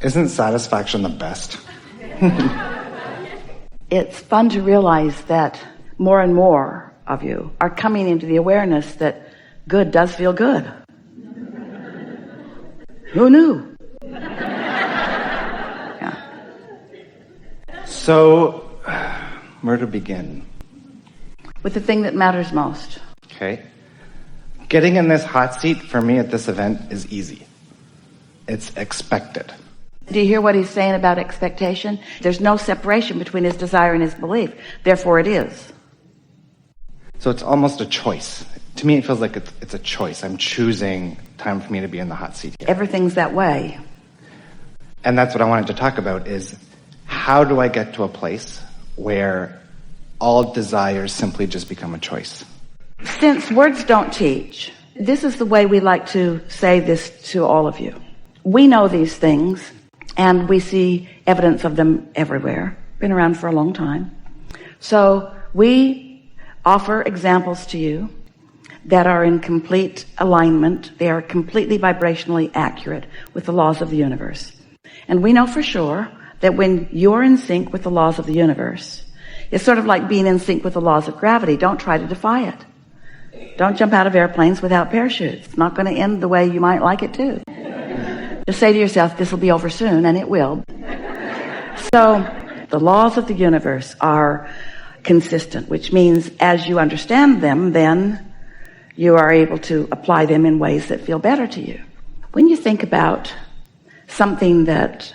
Isn't satisfaction the best? It's fun to realize that more and more of you are coming into the awareness that good does feel good. Who knew? Yeah. So, where to begin? With the thing that matters most. Okay. Getting in this hot seat for me at this event is easy. It's expected. Do you hear what he's saying about expectation? There's no separation between his desire and his belief. Therefore it is. So it's almost a choice. To me, it feels like it's a choice. I'm choosing time for me to be in the hot seat here. Everything's that way. And that's what I wanted to talk about is how do I get to a place where all desires simply just become a choice? Since words don't teach, this is the way we like to say this to all of you. We know these things, and we see evidence of them everywhere. Been around for a long time. So we offer examples to you that are in complete alignment. They are completely vibrationally accurate with the laws of the universe. And we know for sure that when you're in sync with the laws of the universe, it's sort of like being in sync with the laws of gravity. Don't try to defy it. Don't jump out of airplanes without parachutes. It's not going to end the way you might like it to. Just say to yourself, this will be over soon, and it will. So the laws of the universe are consistent, which means as you understand them, then you are able to apply them in ways that feel better to you. When you think about something that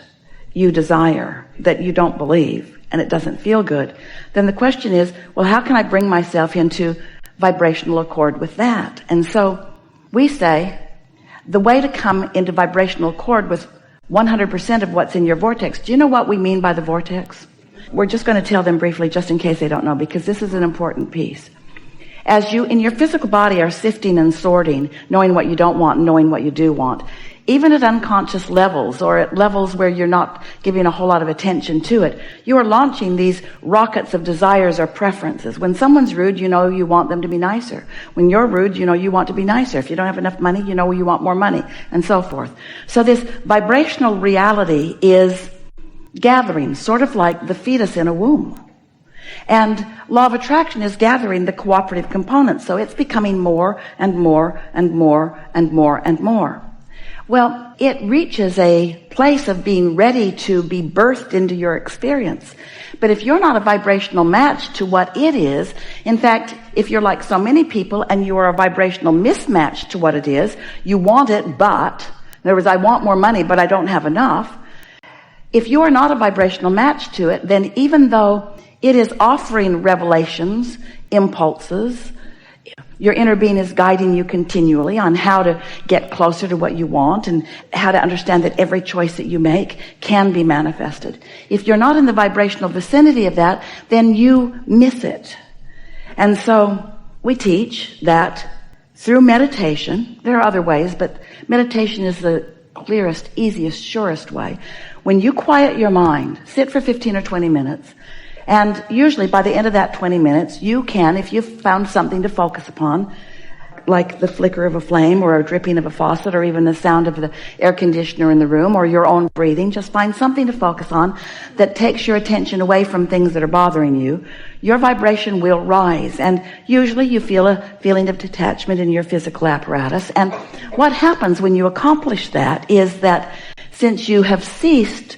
you desire, that you don't believe, and it doesn't feel good, then the question is, well, how can I bring myself into vibrational accord with that? And so we say the way to come into vibrational accord with 100% of what's in your vortex. Do you know what we mean by the vortex? We're just going to tell them briefly just in case they don't know, because this is an important piece. As you in your physical body are sifting and sorting, knowing what you don't want and knowing what you do want, even at unconscious levels or at levels where you're not giving a whole lot of attention to it, you are launching these rockets of desires or preferences. When someone's rude, you know you want them to be nicer. When you're rude, you know you want to be nicer. If you don't have enough money, you know you want more money, and so forth. So this vibrational reality is gathering, sort of like the fetus in a womb. And law of attraction is gathering the cooperative components. So it's becoming more and more and more and more and more. Well, it reaches a place of being ready to be birthed into your experience. But if you're not a vibrational match to what it is, in fact, if you're like so many people and you are a vibrational mismatch to what it is, you want it, but, in other words, I want more money, but I don't have enough. If you are not a vibrational match to it, then even though it is offering revelations, impulses, your inner being is guiding you continually on how to get closer to what you want and how to understand that every choice that you make can be manifested. If you're not in the vibrational vicinity of that, then you miss it. And so we teach that through meditation, there are other ways, but meditation is the clearest, easiest, surest way. When you quiet your mind, sit for 15 or 20 minutes, and usually by the end of that 20 minutes, you can, if you've found something to focus upon, like the flicker of a flame or a dripping of a faucet or even the sound of the air conditioner in the room or your own breathing, just find something to focus on that takes your attention away from things that are bothering you. Your vibration will rise, and usually you feel a feeling of detachment in your physical apparatus. And what happens when you accomplish that is that since you have ceased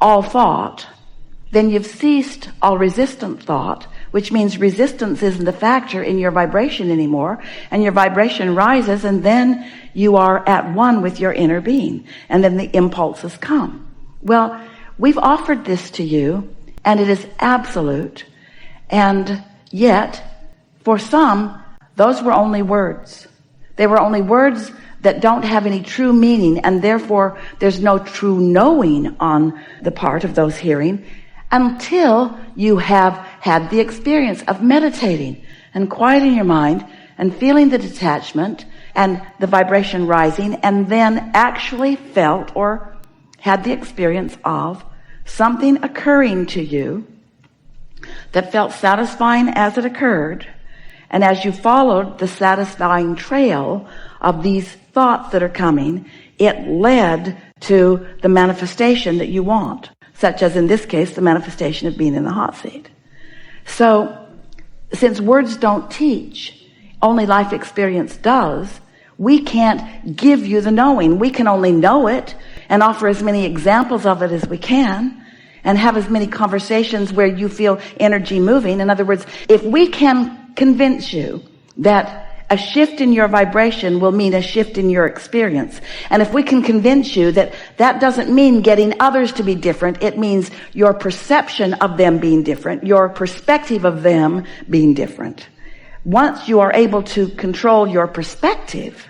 all thought, then you've ceased all resistant thought, which means resistance isn't a factor in your vibration anymore, and your vibration rises, and then you are at one with your inner being, and then the impulses come. Well, we've offered this to you, and it is absolute, and yet, for some, those were only words. They were only words that don't have any true meaning, and therefore there's no true knowing on the part of those hearing, until you have had the experience of meditating and quieting your mind and feeling the detachment and the vibration rising, and then actually felt or had the experience of something occurring to you that felt satisfying as it occurred. And as you followed the satisfying trail of these thoughts that are coming, it led to the manifestation that you want, such as in this case, the manifestation of being in the hot seat. So, since words don't teach, only life experience does, we can't give you the knowing. We can only know it and offer as many examples of it as we can and have as many conversations where you feel energy moving. In other words, if we can convince you that a shift in your vibration will mean a shift in your experience, and if we can convince you that that doesn't mean getting others to be different, it means your perception of them being different, your perspective of them being different. Once you are able to control your perspective,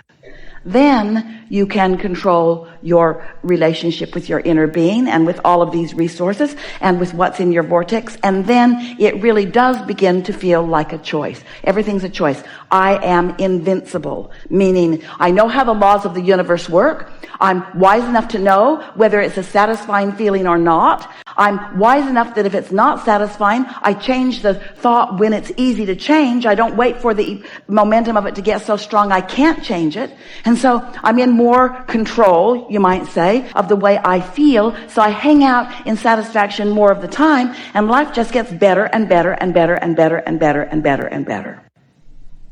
then you can control your relationship with your inner being and with all of these resources and with what's in your vortex. And then it really does begin to feel like a choice. Everything's a choice. I am invincible, meaning I know how the laws of the universe work. I'm wise enough to know whether it's a satisfying feeling or not. I'm wise enough that if it's not satisfying, I change the thought when it's easy to change. I don't wait for the momentum of it to get so strong I can't change it. And so I'm in more control, you might say, of the way I feel. So I hang out in satisfaction more of the time, and life just gets better and better and better and better and better and better and better.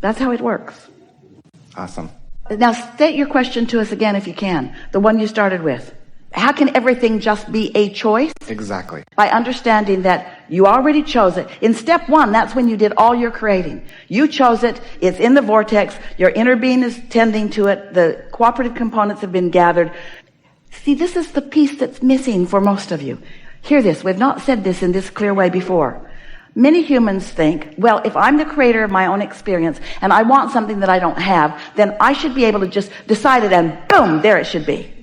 That's how it works. Awesome. Now state your question to us again if you can, the one you started with. How can everything just be a choice? Exactly. By understanding that you already chose it. In step one, that's when you did all your creating. You chose it. It's in the vortex. Your inner being is tending to it. The cooperative components have been gathered. See, this is the piece that's missing for most of you. Hear this. We've not said this in this clear way before. Many humans think, well, if I'm the creator of my own experience and I want something that I don't have, then I should be able to just decide it and boom, there it should be.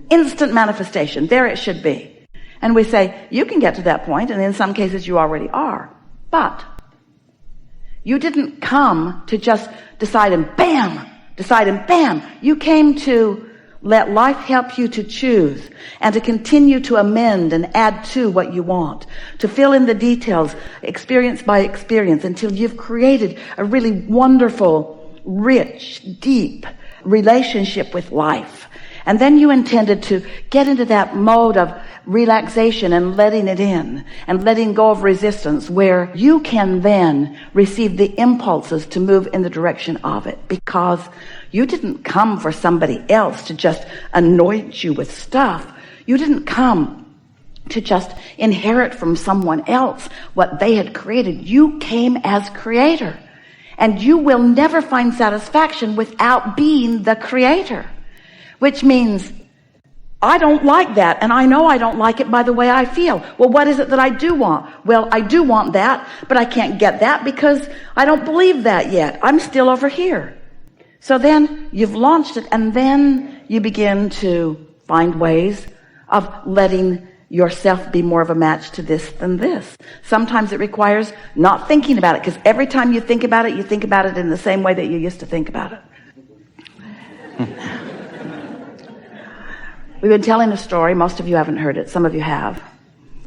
Instant manifestation. There it should be. And we say, you can get to that point, and in some cases you already are. But you didn't come to just decide and bam. You came to let life help you to choose and to continue to amend and add to what you want, to fill in the details, experience by experience, until you've created a really wonderful, rich, deep relationship with life. And then you intended to get into that mode of relaxation and letting it in and letting go of resistance, where you can then receive the impulses to move in the direction of it, because you didn't come for somebody else to just anoint you with stuff. You didn't come to just inherit from someone else what they had created. You came as creator, and you will never find satisfaction without being the creator. Which means, I don't like that, and I know I don't like it by the way I feel. Well, what is it that I do want? Well, I do want that, but I can't get that because I don't believe that yet. I'm still over here. So then you've launched it, and then you begin to find ways of letting yourself be more of a match to this than this. Sometimes it requires not thinking about it, because every time you think about it, you think about it in the same way that you used to think about it. We've been telling a story. Most of you haven't heard it. Some of you have.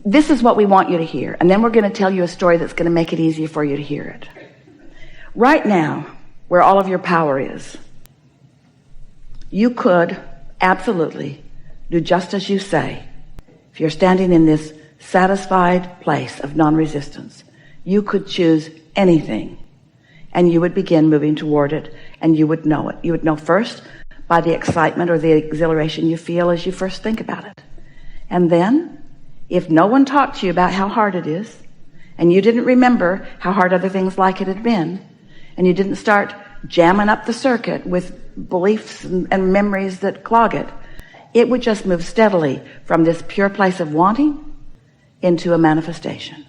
This is what we want you to hear. And then we're going to tell you a story that's going to make it easier for you to hear it. Right now, where all of your power is, you could absolutely do just as you say. If you're standing in this satisfied place of non-resistance, you could choose anything, and you would begin moving toward it, and you would know it. You would know first by the excitement or the exhilaration you feel as you first think about it. And then, if no one talked to you about how hard it is, and you didn't remember how hard other things like it had been, and you didn't start jamming up the circuit with beliefs and memories that clog it, it would just move steadily from this pure place of wanting into a manifestation.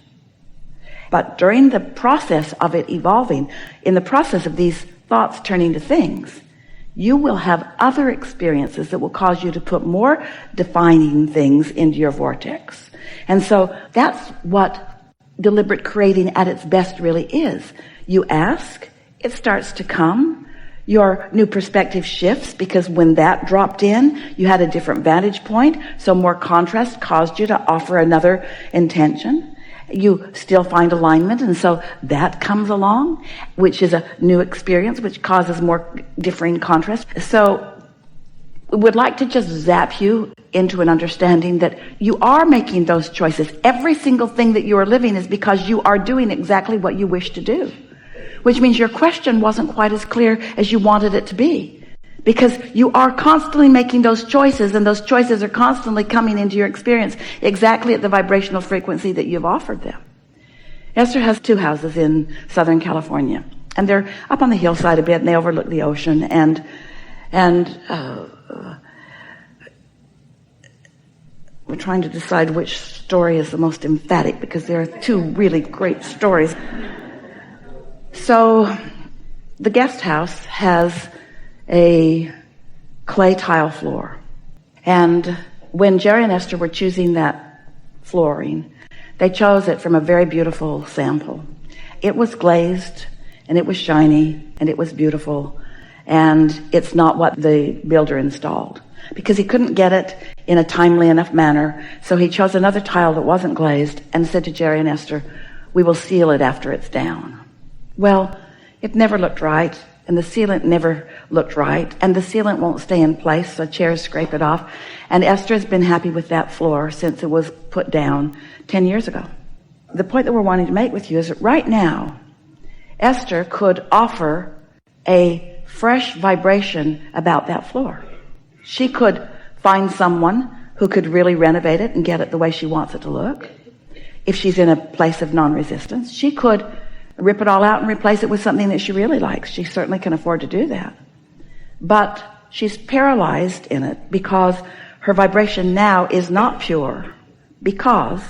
But during the process of it evolving, in the process of these thoughts turning to things, you will have other experiences that will cause you to put more defining things into your vortex. And so that's what deliberate creating at its best really is. You ask, it starts to come. Your new perspective shifts, because when that dropped in, you had a different vantage point. So more contrast caused you to offer another intention. You still find alignment, and so that comes along, which is a new experience, which causes more differing contrast. So would like to just zap you into an understanding that you are making those choices. Every single thing that you are living is because you are doing exactly what you wish to do, which means your question wasn't quite as clear as you wanted it to be, because you are constantly making those choices, and those choices are constantly coming into your experience exactly at the vibrational frequency that you've offered them. Esther has 2 houses in Southern California, and they're up on the hillside a bit, and they overlook the ocean, and we're trying to decide which story is the most emphatic, because there are 2 really great stories. So the guest house has a clay tile floor, and when Jerry and Esther were choosing that flooring, they chose it from a very beautiful sample. It was glazed, and it was shiny, and it was beautiful, and it's not what the builder installed, because he couldn't get it in a timely enough manner. So he chose another tile that wasn't glazed and said to Jerry and Esther, "We will seal it after it's down." Well, it never looked right, and the sealant never looked right, and the sealant won't stay in place, so chairs scrape it off. And Esther has been happy with that floor since it was put down 10 years ago. The point that we're wanting to make with you is that right now, Esther could offer a fresh vibration about that floor. She could find someone who could really renovate it and get it the way she wants it to look. If she's in a place of non-resistance, she could rip it all out and replace it with something that she really likes. She certainly can afford to do that. But she's paralyzed in it because her vibration now is not pure, because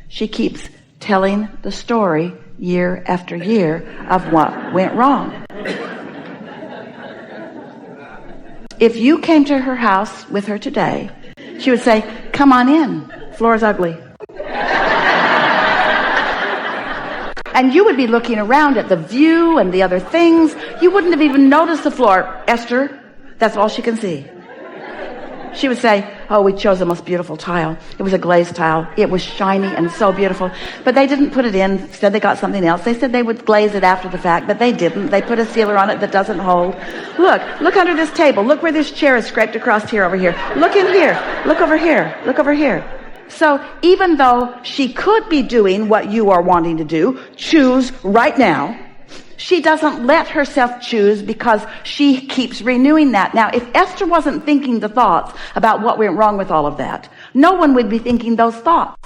she keeps telling the story year after year of what went wrong. If you came to her house with her today, she would say, "Come on in, floor's ugly." And you would be looking around at the view and the other things. You wouldn't have even noticed the floor. "Esther," that's all she can see. She would say, "Oh, we chose the most beautiful tile. It was a glazed tile. It was shiny and so beautiful." But they didn't put it in. Instead, they got something else. They said they would glaze it after the fact, but they didn't. They put a sealer on it that doesn't hold. Look under this table. Look where this chair is scraped across here over here. Look in here. Look over here. Look over here. So even though she could be doing what you are wanting to do, choose right now, she doesn't let herself choose because she keeps renewing that. Now, if Esther wasn't thinking the thoughts about what went wrong with all of that, no one would be thinking those thoughts.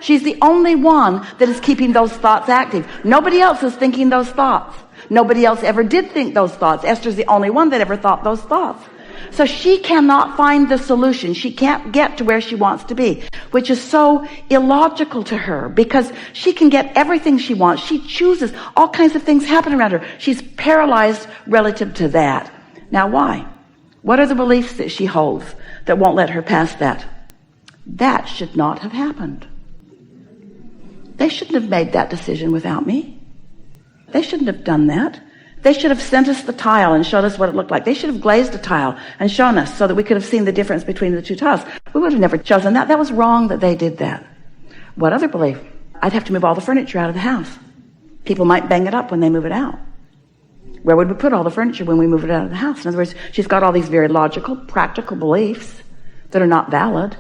She's the only one that is keeping those thoughts active. Nobody else is thinking those thoughts. Nobody else ever did think those thoughts. Esther's the only one that ever thought those thoughts. So she cannot find the solution. She can't get to where she wants to be, which is so illogical to her, because she can get everything she wants. She chooses. All kinds of things happen around her. She's paralyzed relative to that. Now, why? What are the beliefs that she holds that won't let her pass that? That should not have happened. They shouldn't have made that decision without me. They shouldn't have done that. They should have sent us the tile and showed us what it looked like. They should have glazed a tile and shown us so that we could have seen the difference between the 2 tiles. We would have never chosen that. That was wrong that they did that. What other belief? I'd have to move all the furniture out of the house. People might bang it up when they move it out. Where would we put all the furniture when we move it out of the house? In other words, she's got all these very logical, practical beliefs that are not valid,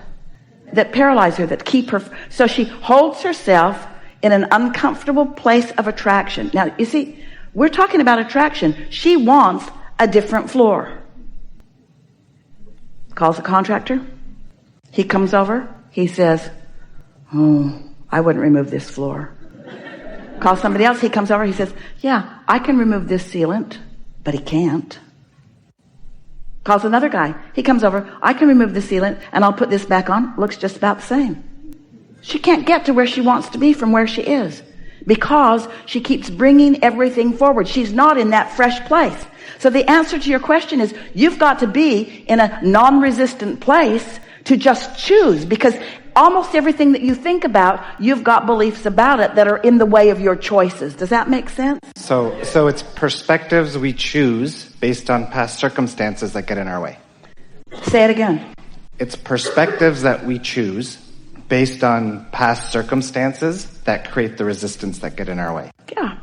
that paralyze her, that keep her. So she holds herself in an uncomfortable place of attraction. Now, you see, we're talking about attraction. She wants a different floor. Calls a contractor. He comes over. He says, "Oh, I wouldn't remove this floor." Calls somebody else. He comes over. He says, "Yeah, I can remove this sealant," but he can't. Calls another guy. He comes over. "I can remove the sealant and I'll put this back on." Looks just about the same. She can't get to where she wants to be from where she is, because she keeps bringing everything forward. She's not in that fresh place. So the answer to your question is, you've got to be in a non-resistant place to just choose, because almost everything that you think about, you've got beliefs about it that are in the way of your choices. Does that make sense? So it's perspectives we choose based on past circumstances that get in our way. Say it again. It's perspectives that we choose based on past circumstances that create the resistance that get in our way. Yeah.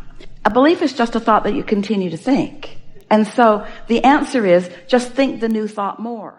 A belief is just a thought that you continue to think. And so the answer is, just think the new thought more.